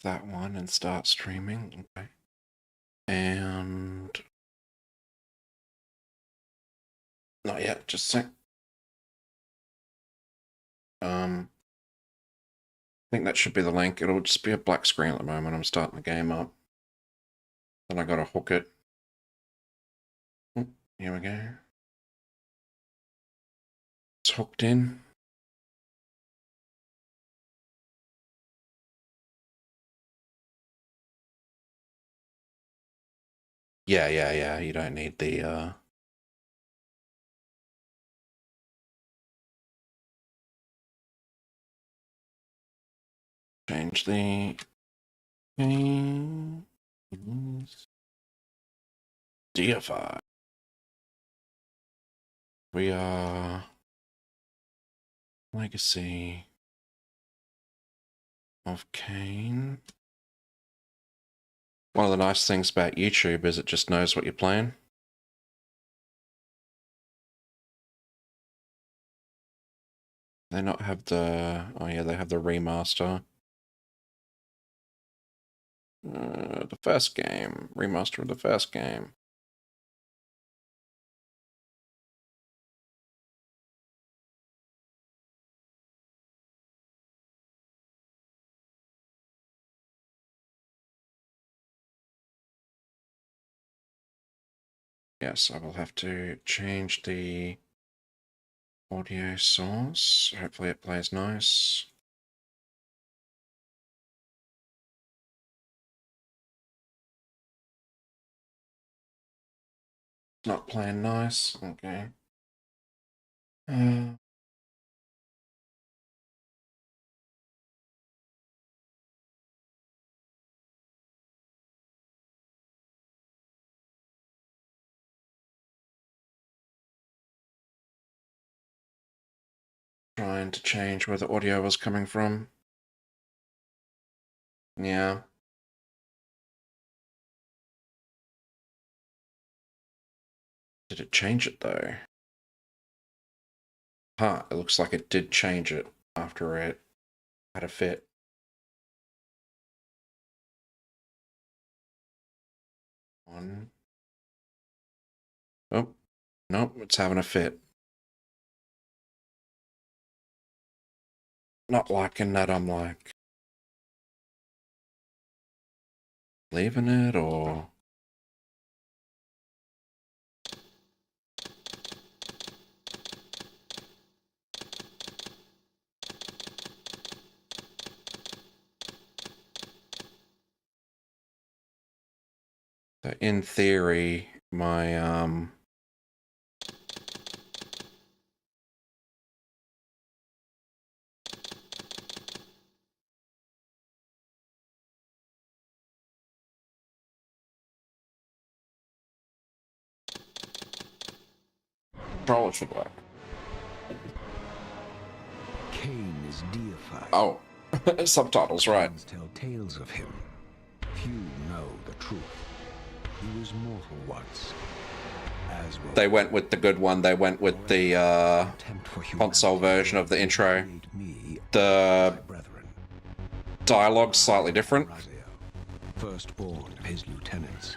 that one and start streaming. Okay. And not yet, just a sec. I think that should be the link. It'll just be a black screen at the moment. I'm starting the game up. Then I gotta hook it. Oh, here we go. It's hooked in. Yeah. You don't need the change the Kain deified. We are legacy of Kain. One of the nice things about YouTube is it just knows what you're playing. They not have the... Oh yeah, they have the remaster. The first game. Remaster of the first game. Yes, I will have to change the audio source. Hopefully it plays nice. Not playing nice. Okay. Trying to change where the audio was coming from. Yeah. Did it change it though? Huh, it looks like it did change it after it had a fit. One. Oh, nope, it's having a fit. Not liking that, I'm like... leaving it, or... So in theory, my controller should work. Kain is deified. Oh, subtitles, right. Tell tales of him. Few know the truth. He was mortal once. As well. They went with the good one. They went with the console version of the intro. The dialogue's slightly different. Firstborn of his lieutenants.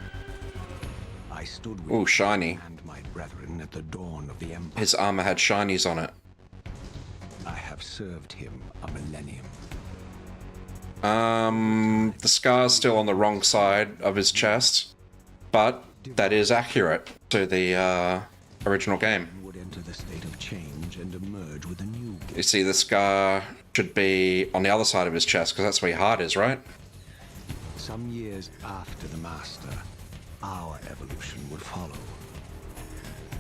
I stood with Ooh, shiny. and my brethren at the dawn of the Empire. His armor had shinies on it. I have served him a millennium. The scar's still on the wrong side of his chest, but that is accurate to the original game. Would enter the state of change and emerge with a new gift. You see, the scar should be on the other side of his chest, because that's where your heart is, right? Some years after the Master, our evolution would follow.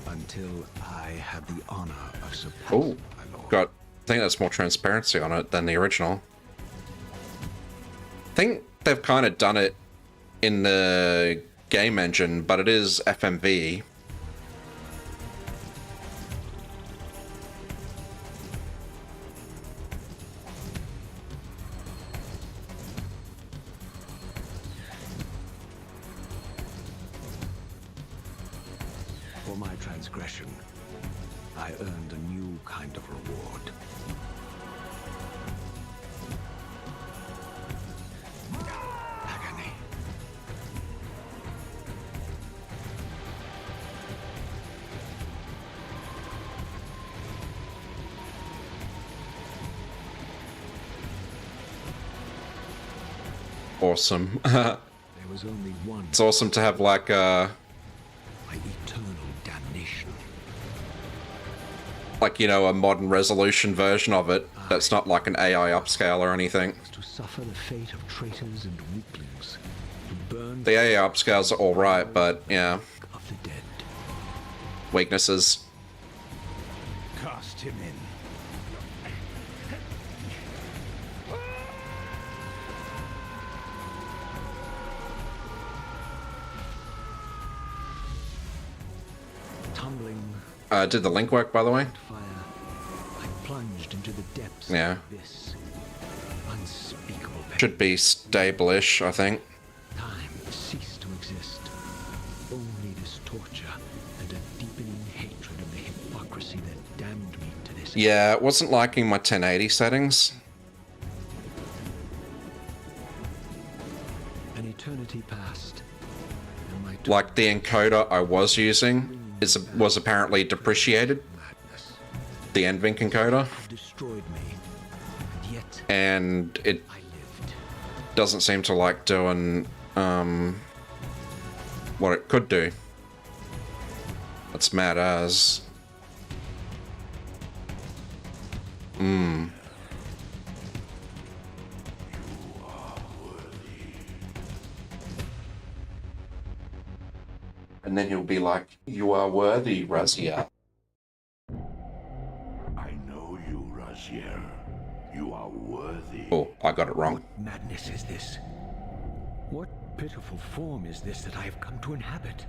Until I had the honor of surpassing my lord. I think that's more transparency on it than the original. I think they've kind of done it in the game engine, but it is FMV. For my transgression, I earned a new kind of reward. awesome. There was only one. It's awesome to have like My eternal damnation. like, you know, a modern resolution version of it that's not like an AI upscale or anything. To suffer the fate of traitors and weaklings. To burn The AI upscales are alright, but yeah. of the dead. Weaknesses. Cast him in. Tumbling Did the link work, by the way? fire, I plunged into the depths Yeah. of this unspeakable pain. Should be stable-ish, I think. Time ceased to exist. Only this torture and a deepening hatred of the hypocrisy that damned me to this. Yeah, it wasn't liking my 1080 settings. An eternity passed. And my Like, the encoder I was using was apparently depreciated. madness The NVENC encoder. destroyed me. And yet And it I lived. doesn't seem to like doing what it could do. That's mad as. And then he'll be like, "You are worthy, Razia." I know you, Razier. You are worthy. Oh, I got it wrong. What madness is this? What pitiful form is this that I have come to inhabit?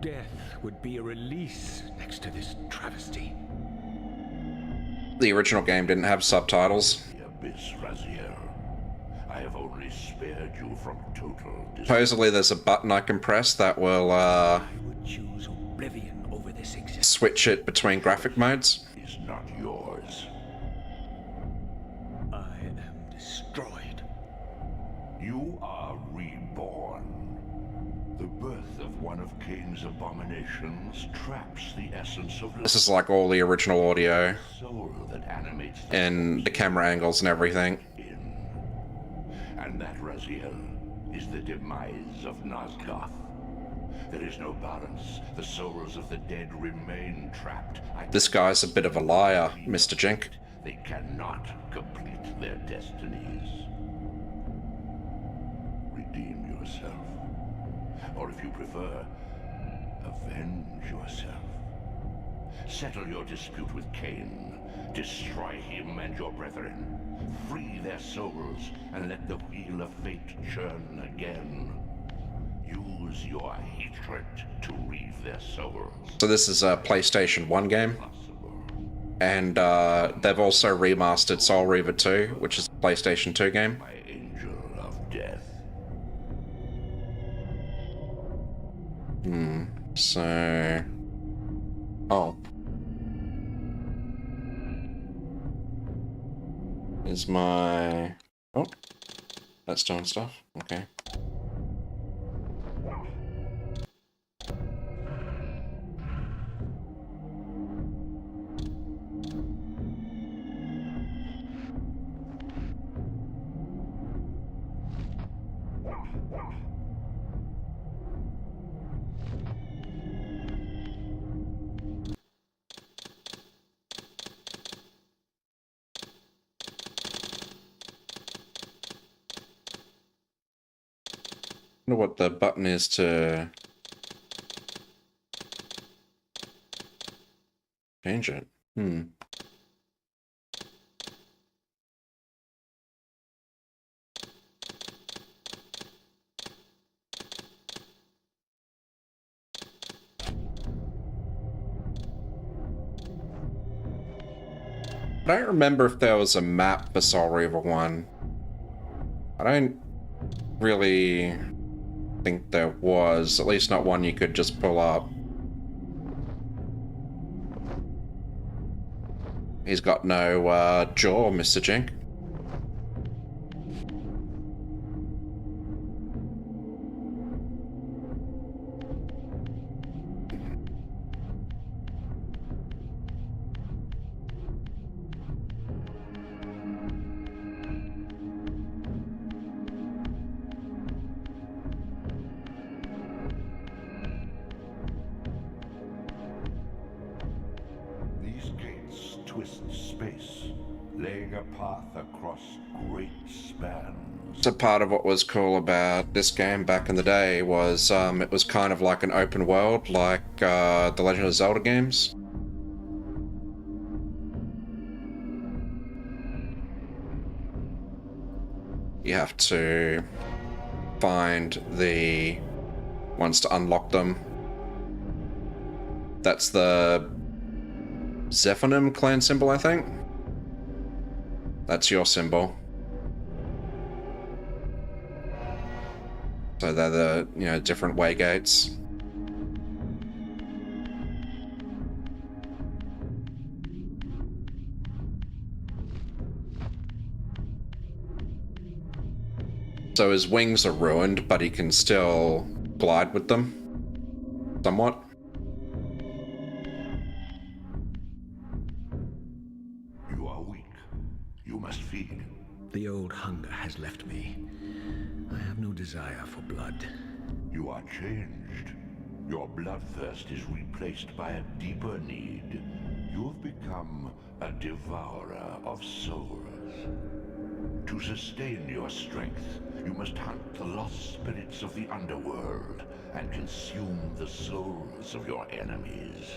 Death would be a release next to this travesty. The original game didn't have subtitles. The abyss, Razier. I have only spared you from total destruction. Supposedly there's a button I can press that will I would choose oblivion over this existence. switch it between graphic modes. Is not yours. I am destroyed. You are reborn. The birth of one of Kain's abominations traps the essence of This is like all the original audio the soul that animates the and the camera angles and everything. in. And that, Raziel, is the demise of Nosgoth. There is no balance. The souls of the dead remain trapped. This guy's a bit of a liar, Mr. Jink. They cannot complete their destinies. Redeem yourself. Or if you prefer, avenge yourself. Settle your dispute with Kain. Destroy him and your brethren. Free their souls and let the wheel of fate churn again. Use your hatred to reave their souls. So this is a PlayStation 1 game, Possible. and they've also remastered Soul Reaver 2, which is a PlayStation 2 game. My angel of death. So... Oh. Is my... Oh. That's doing stuff. Okay. I wonder what the button is to change it. I don't remember if there was a map for Soul Reaver 1. I don't really think there was, at least not one you could just pull up. He's got no jaw, Mr. Jink. path across great spans. So part of what was cool about this game back in the day was it was kind of like an open world, like the Legend of Zelda games. You have to find the ones to unlock them. That's the Zephonim clan symbol, I think. That's your symbol. So they're the, you know, different way gates. So his wings are ruined, but he can still glide with them. Somewhat. You are weak. You must feed. The old hunger has left me. I have no desire for blood. You are changed. Your bloodthirst is replaced by a deeper need. You have become a devourer of souls. To sustain your strength, you must hunt the lost spirits of the underworld and consume the souls of your enemies.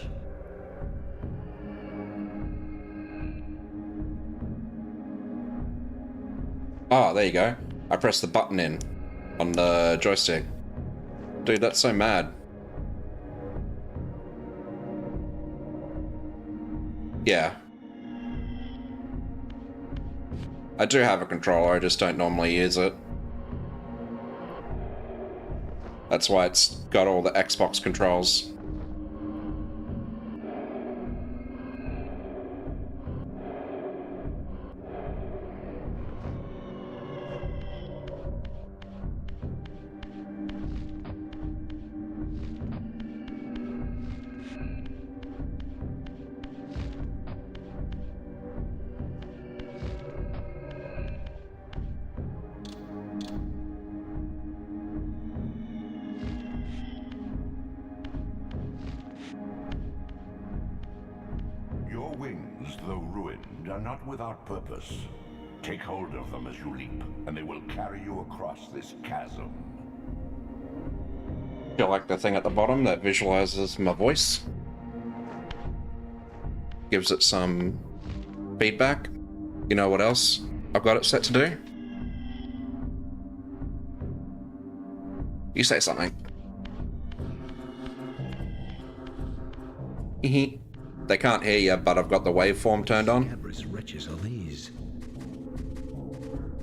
Oh, there you go. I pressed the button in on the joystick. Dude, that's so mad. Yeah. I do have a controller, I just don't normally use it. That's why it's got all the Xbox controls. Your wings, though ruined, are not without purpose. Take hold of them as you leap, and they will carry you across this chasm. You like the thing at the bottom that visualizes my voice? Gives it some feedback. You know what else I've got it set to do? You say something. They can't hear you, but I've got the waveform turned on. Scabrous wretches are these?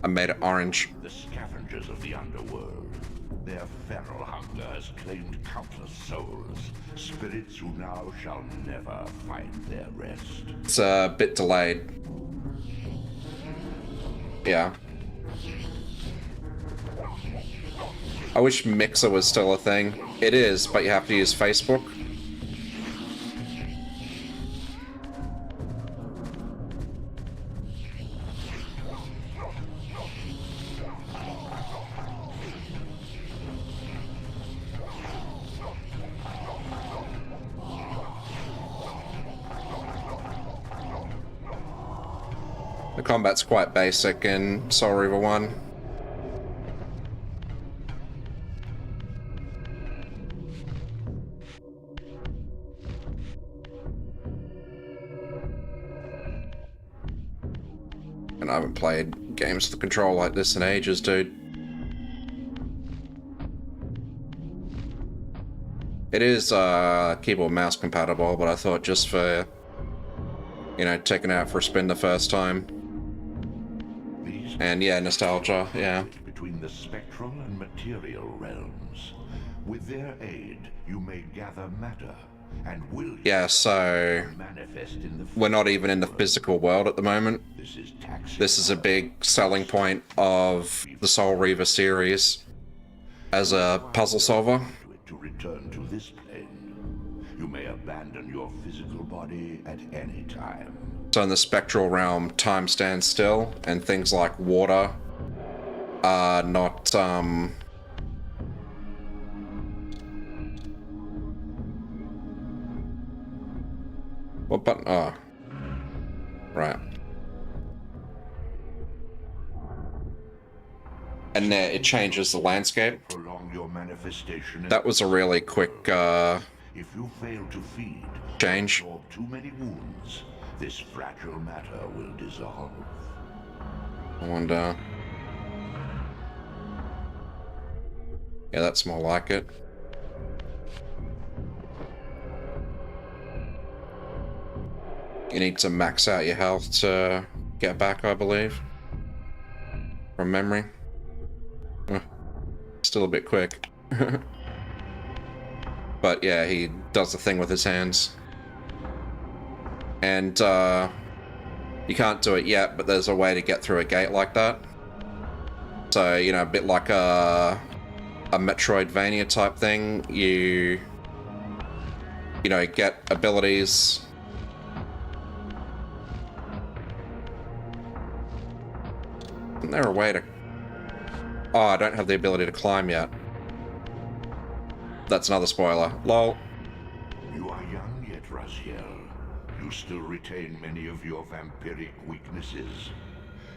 I made it orange. The scavengers of the underworld. Their feral hunger has claimed countless souls, spirits who now shall never find their rest. It's a bit delayed. Yeah. I wish Mixer was still a thing. It is, but you have to use Facebook. The combat's quite basic in Soul Reaver 1. And I haven't played games with the control like this in ages, dude. It is keyboard mouse compatible, but I thought just for, you know, taking it out for a spin the first time. And yeah, nostalgia, yeah. Between the spectral and material realms. With their aid, you may gather matter and will Yeah, so manifest in the we're not even in the physical world at the moment. This is a big selling point of the Soul Reaver series as a puzzle solver. To return to this plane, you may abandon your physical body at any time. So in the spectral realm, time stands still, and things like water are not, what button? Oh. Right. and then it changes the landscape. Prolong your manifestation. That was a really quick If you fail to feed, change. or absorb too many wounds, this fragile matter will dissolve. I wonder. Yeah, that's more like it. You need to max out your health to get back, I believe. From memory. Still a bit quick. But yeah, he does the thing with his hands. And you can't do it yet, but there's a way to get through a gate like that. So, you know, a bit like a Metroidvania type thing. You know, get abilities. Isn't there a way to... Oh, I don't have the ability to climb yet. That's another spoiler. Lol. You are young yet, Raziel. You still retain many of your vampiric weaknesses.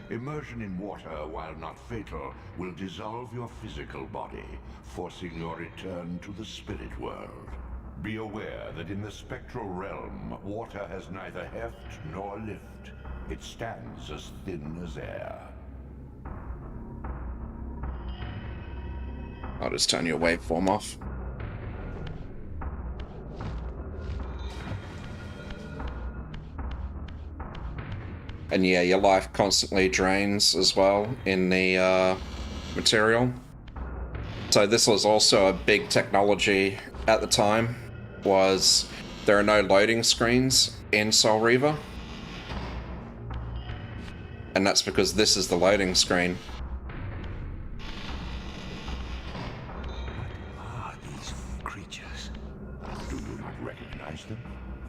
Immersion in water, while not fatal, will dissolve your physical body, forcing your return to the spirit world. Be aware that in the spectral realm, water has neither heft nor lift. It stands as thin as air. I'll just turn your waveform off. And yeah, your life constantly drains as well in the material. So this was also a big technology at the time, was there are no loading screens in Soul Reaver. And that's because this is the loading screen.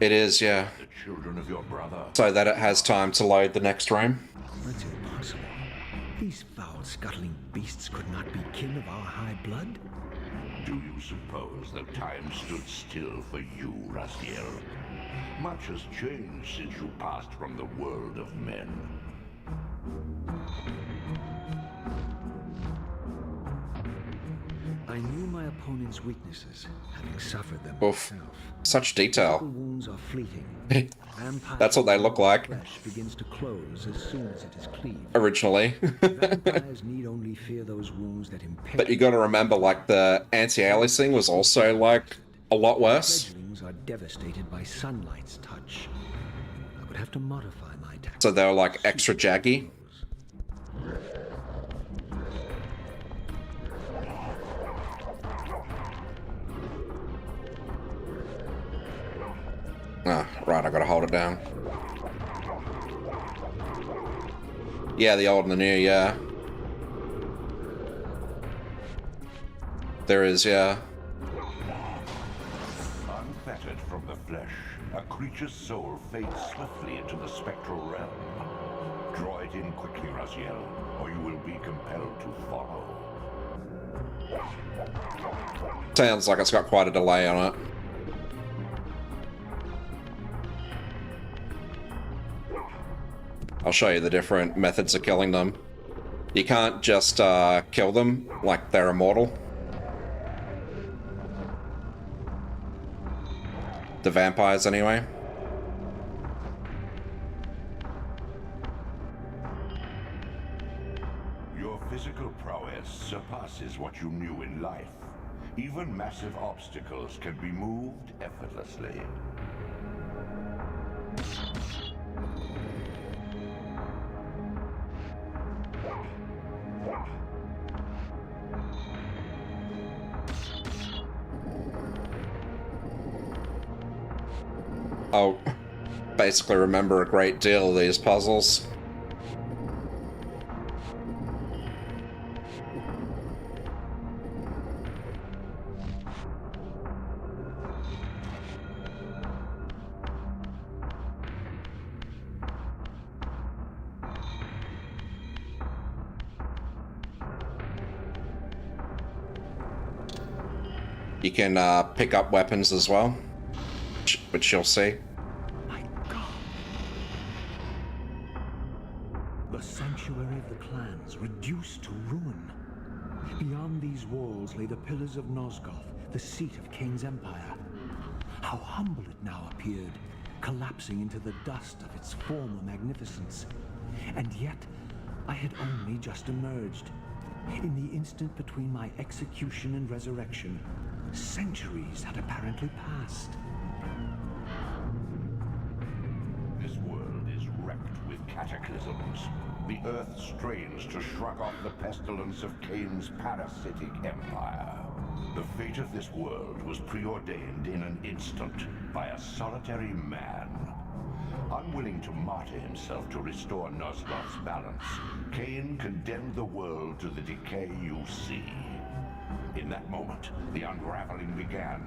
It is, yeah. The children of your brother. So that it has time to load the next room. That's impossible. These foul, scuttling beasts could not be kin of our high blood. Do you suppose that time stood still for you, Raziel? Much has changed since you passed from the world of men. I knew my opponent's weaknesses, having suffered them Oof. myself. Such detail. Wounds are fleeting. That's what they look like. Flesh begins to close as soon as it is cleaved. Originally. Vampires need only fear those wounds that impair. But you gotta remember, like, the anti-aliasing was also, like, a lot worse. Fledglings are devastated by sunlight's touch. I would have to modify my tactics. So they were, like, extra jaggy. Ah, right, I gotta hold it down. Yeah, the old and the new, yeah. There is, yeah. Unfettered from the flesh, a creature's soul fades swiftly into the spectral realm. Draw it in quickly, Raziel, or you will be compelled to follow. Sounds like it's got quite a delay on it. I'll show you the different methods of killing them. You can't just kill them like they're immortal. The vampires, anyway. Your physical prowess surpasses what you knew in life. Even massive obstacles can be moved effortlessly. I'll basically remember a great deal of these puzzles. You can pick up weapons as well, which you'll see. My God. The sanctuary of the clans reduced to ruin. Beyond these walls lay the pillars of Nosgoth, the seat of Kain's empire. How humble it now appeared, collapsing into the dust of its former magnificence. And yet, I had only just emerged. In the instant between my execution and resurrection, centuries had apparently passed. This world is wrecked with cataclysms. The earth strains to shrug off the pestilence of Kain's parasitic empire. The fate of this world was preordained in an instant by a solitary man. Unwilling to martyr himself to restore Nosgoth's balance, Kain condemned the world to the decay you see. In that moment, the unraveling began.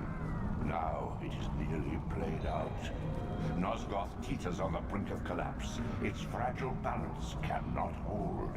Now it is nearly played out. Nosgoth teeters on the brink of collapse. Its fragile balance cannot hold.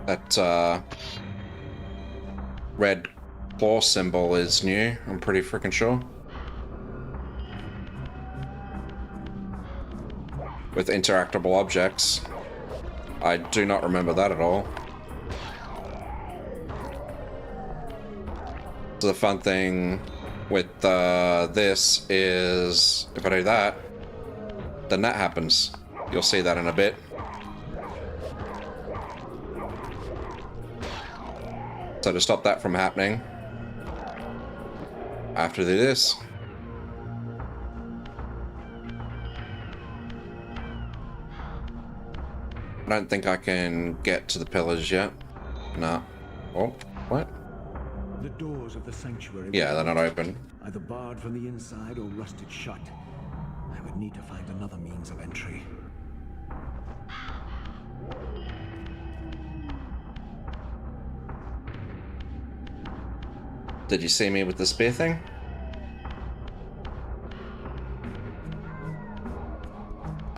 That red claw symbol is new, I'm pretty freaking sure. With interactable objects. I do not remember that at all. So the fun thing with this is, if I do that, then that happens. You'll see that in a bit. So to stop that from happening, I have to do this. I don't think I can get to the pillars yet. No. Oh, what? The doors of the sanctuary. Yeah, they're not open. Either barred from the inside or rusted shut. I would need to find another means of entry. Did you see me with the spear thing?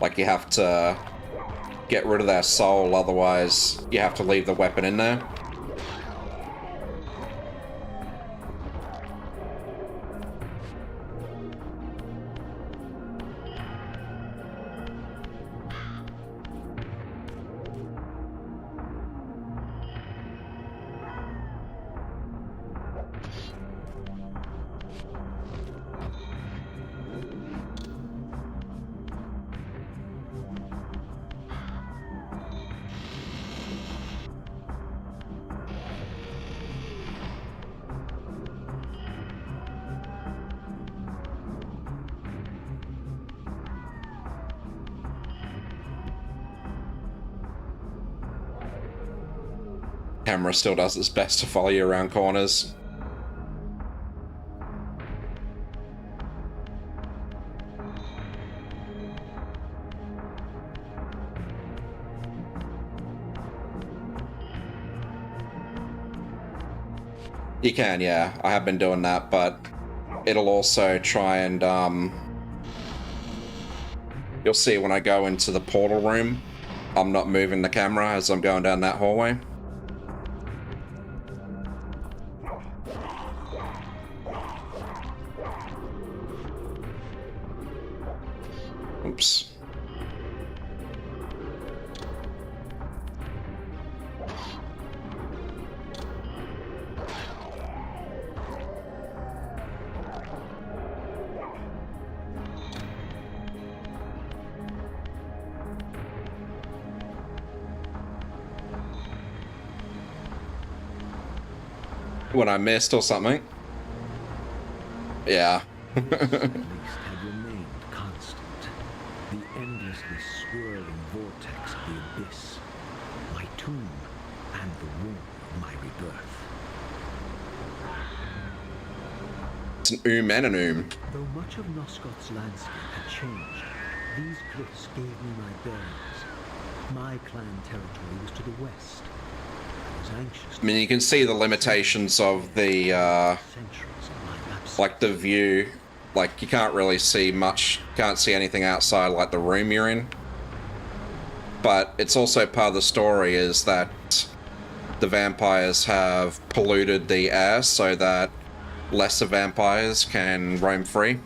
Like you have to get rid of their soul, otherwise you have to leave the weapon in there. Camera still does its best to follow you around corners. You can, yeah. I have been doing that, but it'll also try and, you'll see when I go into the portal room, I'm not moving the camera as I'm going down that hallway. Oops. What I missed or something? Yeah. At least had remained constant. The endlessly swirling vortex of the abyss. My tomb and the womb of my rebirth. It's an and an Though much of Nosgoth's landscape had changed, these cliffs gave me my bearings. My clan territory was to the west. I was anxious. I mean, you can see the limitations of the, Centuries of my absence. like the view like, you can't really see much, can't see anything outside, like, the room you're in. But it's also part of the story is that the vampires have polluted the air so that lesser vampires can roam free.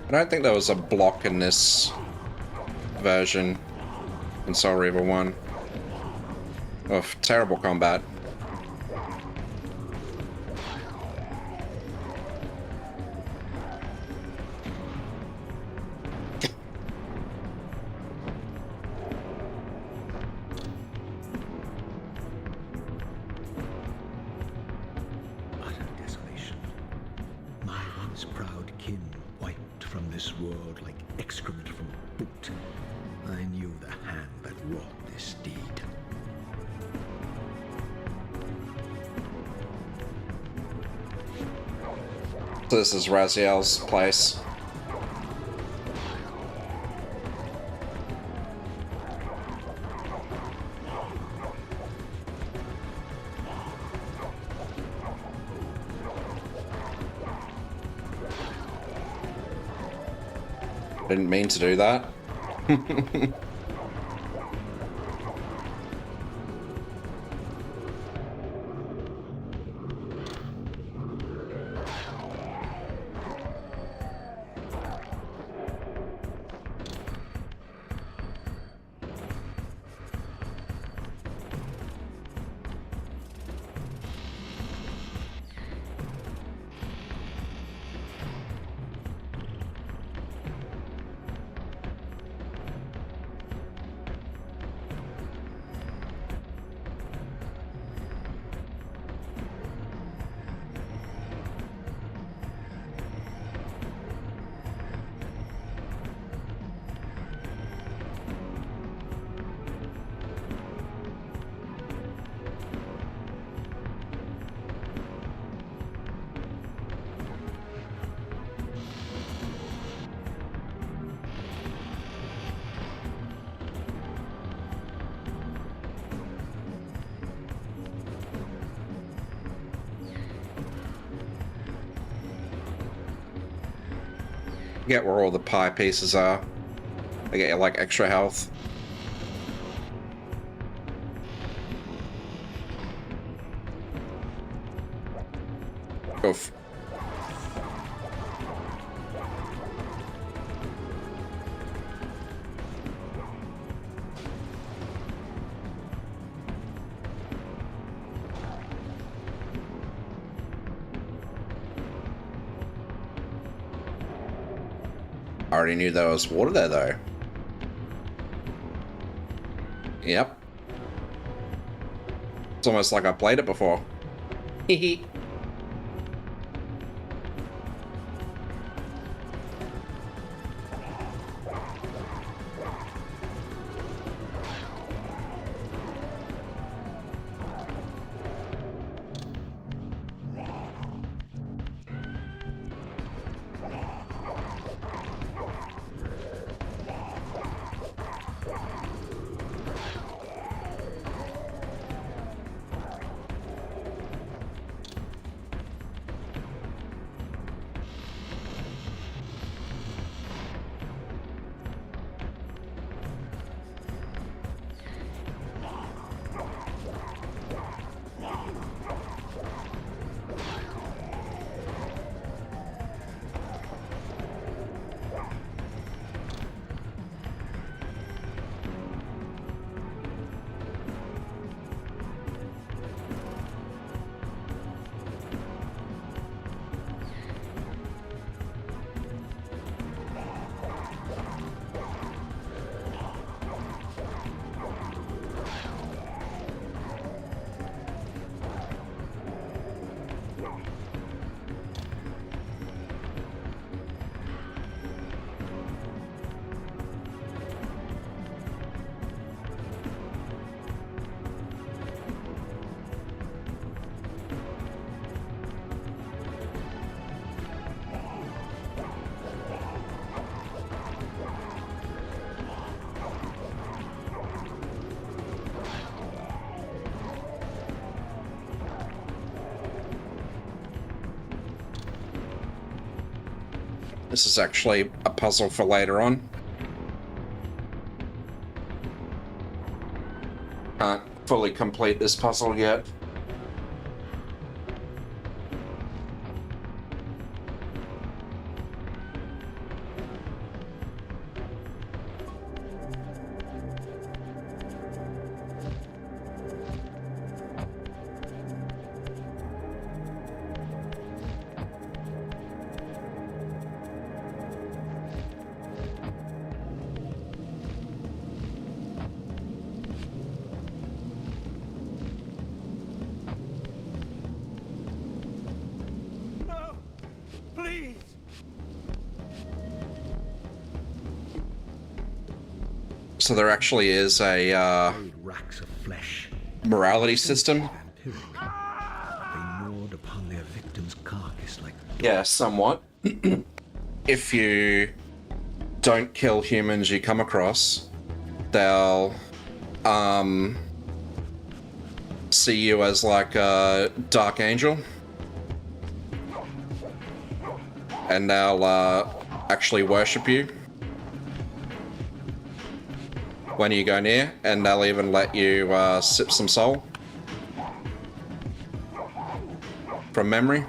I don't think there was a block in this version in Soul Reaver 1. Oof, terrible combat. Utter desolation. My once proud kin wiped from this world like excrement from a boot. I knew the hand that wrought this deed. So this is Raziel's place. Didn't mean to do that. Get where all the pie pieces are. They get you like extra health. Oof. I already knew there was water there, though. Yep. It's almost like I played it before. Hehe. This is actually a puzzle for later on. Can't fully complete this puzzle yet. No! Please! So there actually is a Racks of flesh. morality system. Vampiric. They gnawed upon their victim's carcass like Yeah, somewhat. If you don't kill humans you come across, they'll see you as like a dark angel, and they'll actually worship you when you go near, and they'll even let you sip some soul from memory.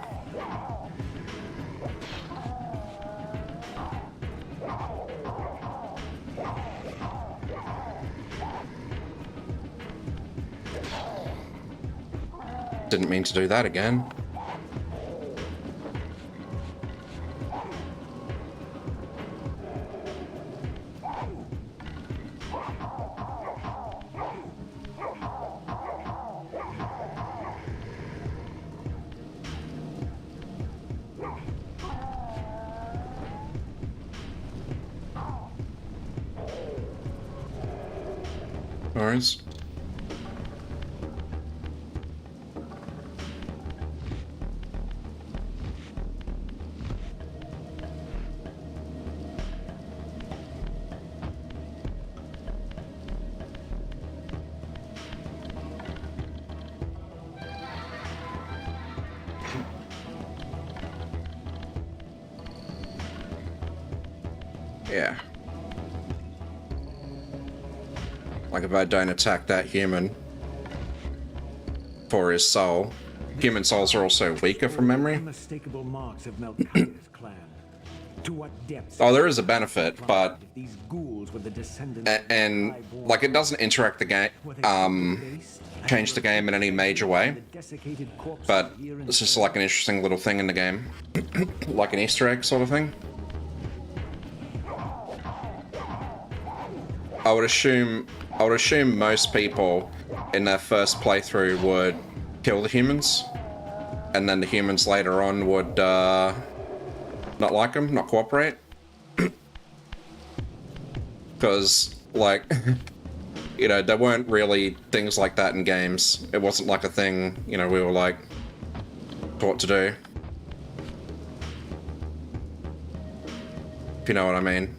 Didn't mean to do that again. Alright. Yeah. Like if I don't attack that human for his soul, human souls are also weaker from memory. Unmistakable marks of Melchior's clan. To what depths? Oh, there is a benefit, but these ghouls were the descendants and like it doesn't interact the game, change the game in any major way. But it's just like an interesting little thing in the game, like an Easter egg sort of thing. I would assume most people in their first playthrough would kill the humans, and then the humans later on would not like them, not cooperate. Because, like, you know, there weren't really things like that in games. It wasn't like a thing, you know, we were like taught to do. If you know what I mean.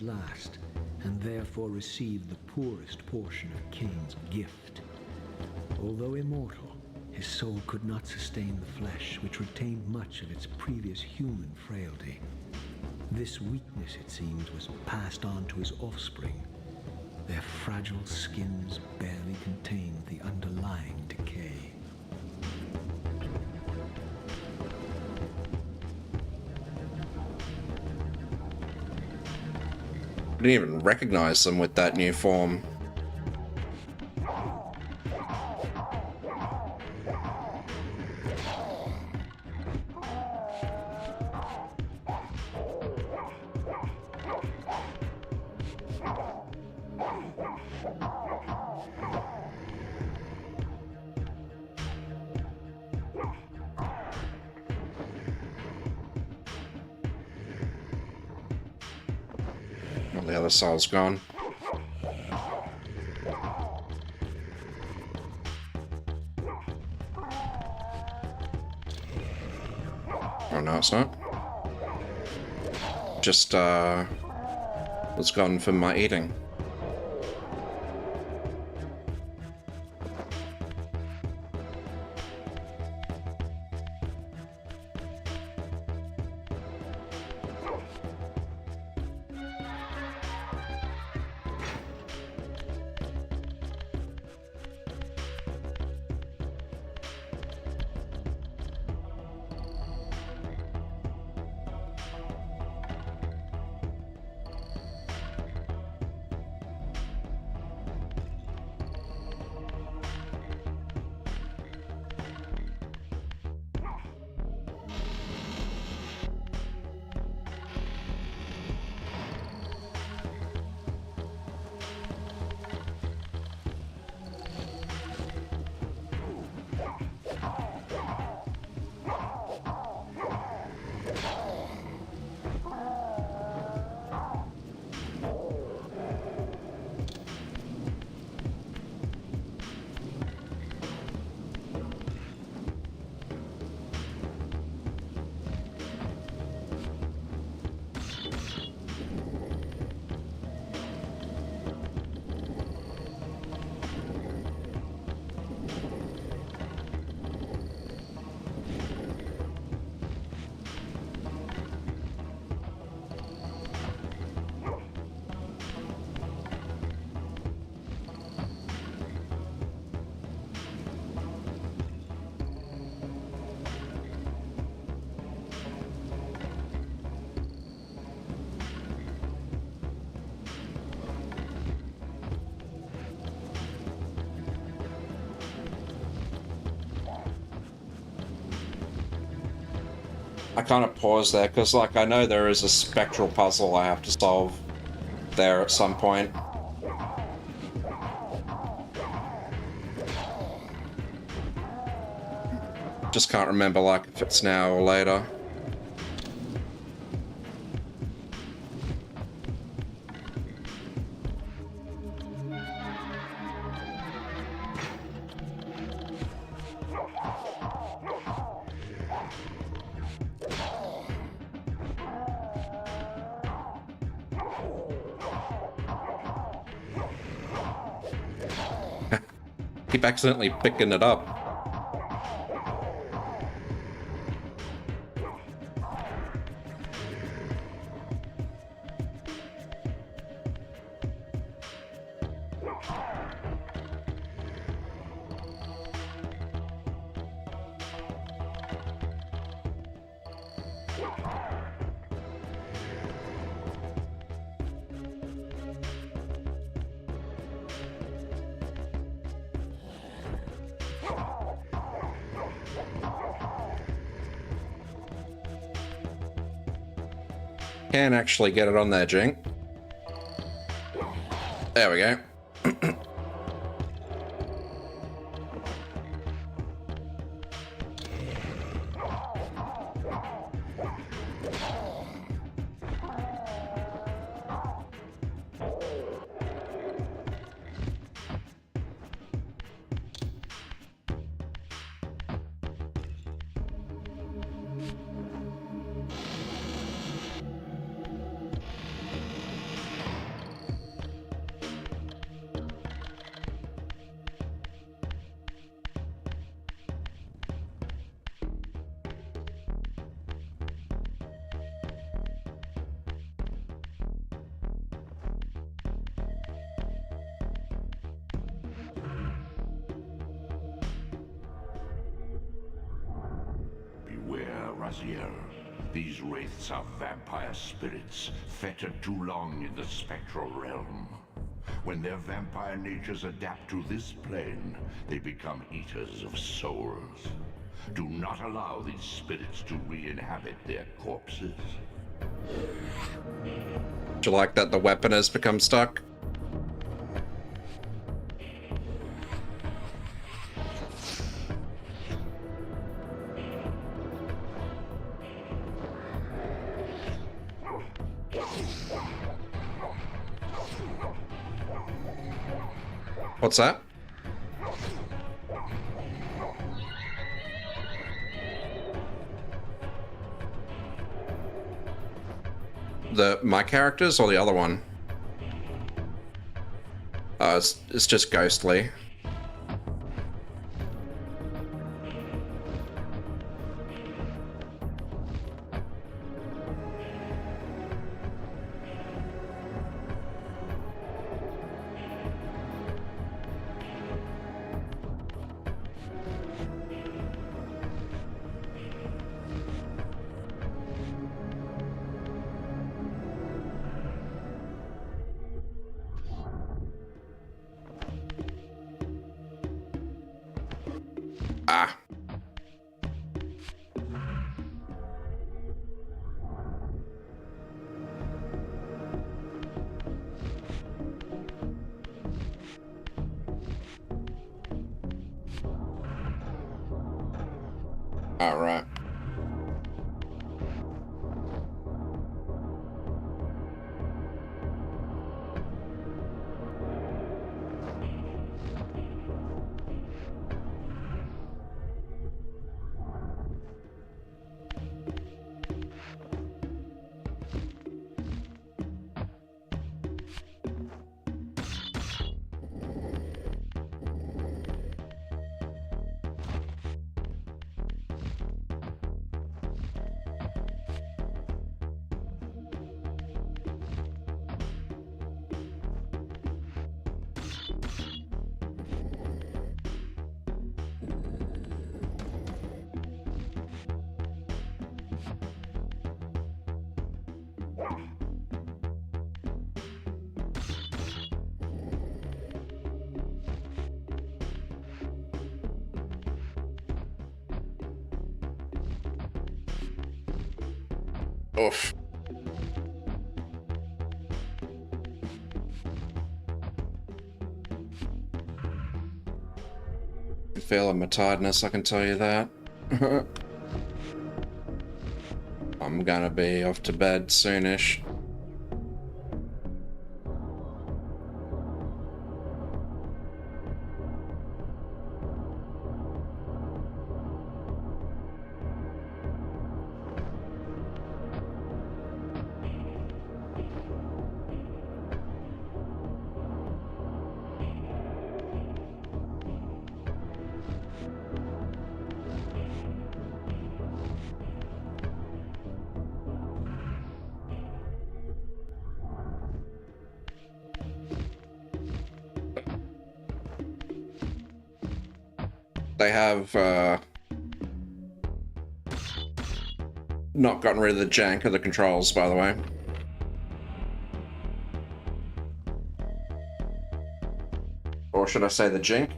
Last, and therefore received the poorest portion of Kain's gift. Although immortal, his soul could not sustain the flesh, which retained much of its previous human frailty. This weakness, it seemed, was passed on to his offspring. Their fragile skins barely contained the underlying decay. I didn't even recognize them with that new form. The other soul's gone. Oh, no, it's not. Just, was gone from my eating. I kind of paused there because, like, I know there is a spectral puzzle I have to solve there at some point. Just can't remember, like, if it's now or later. Keep accidentally picking it up. Can actually get it on there, Jink. There we go. These wraiths are vampire spirits, fettered too long in the spectral realm. When their vampire natures adapt to this plane, they become eaters of souls. Do not allow these spirits to re-inhabit their corpses. Do you like that the weapon has become stuck? What's that? My characters or the other one? It's just ghostly. Ah. All right. Oof. I'm feeling my tiredness, I can tell you that. I'm gonna be off to bed soonish. They have, not gotten rid of the jank of the controls, by the way. Or should I say the jink?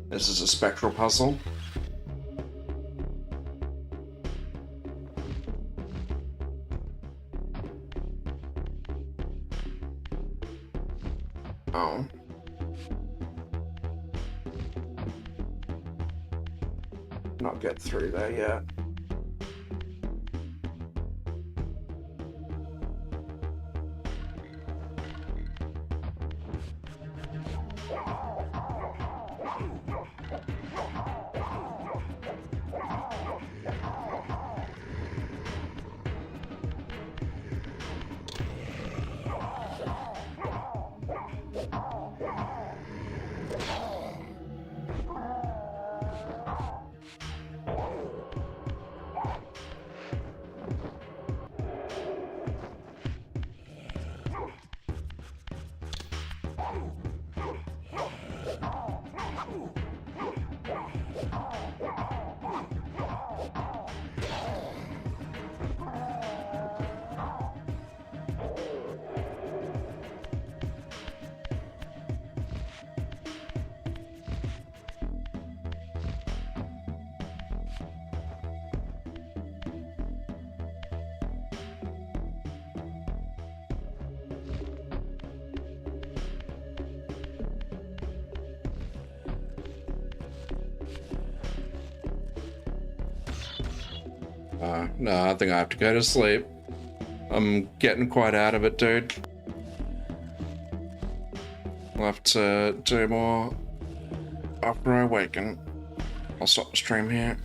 This is a spectral puzzle. Oh. Not get through there yet. No, I think I have to go to sleep. I'm getting quite out of it, dude. I'll have to do more after I awaken. I'll stop the stream here.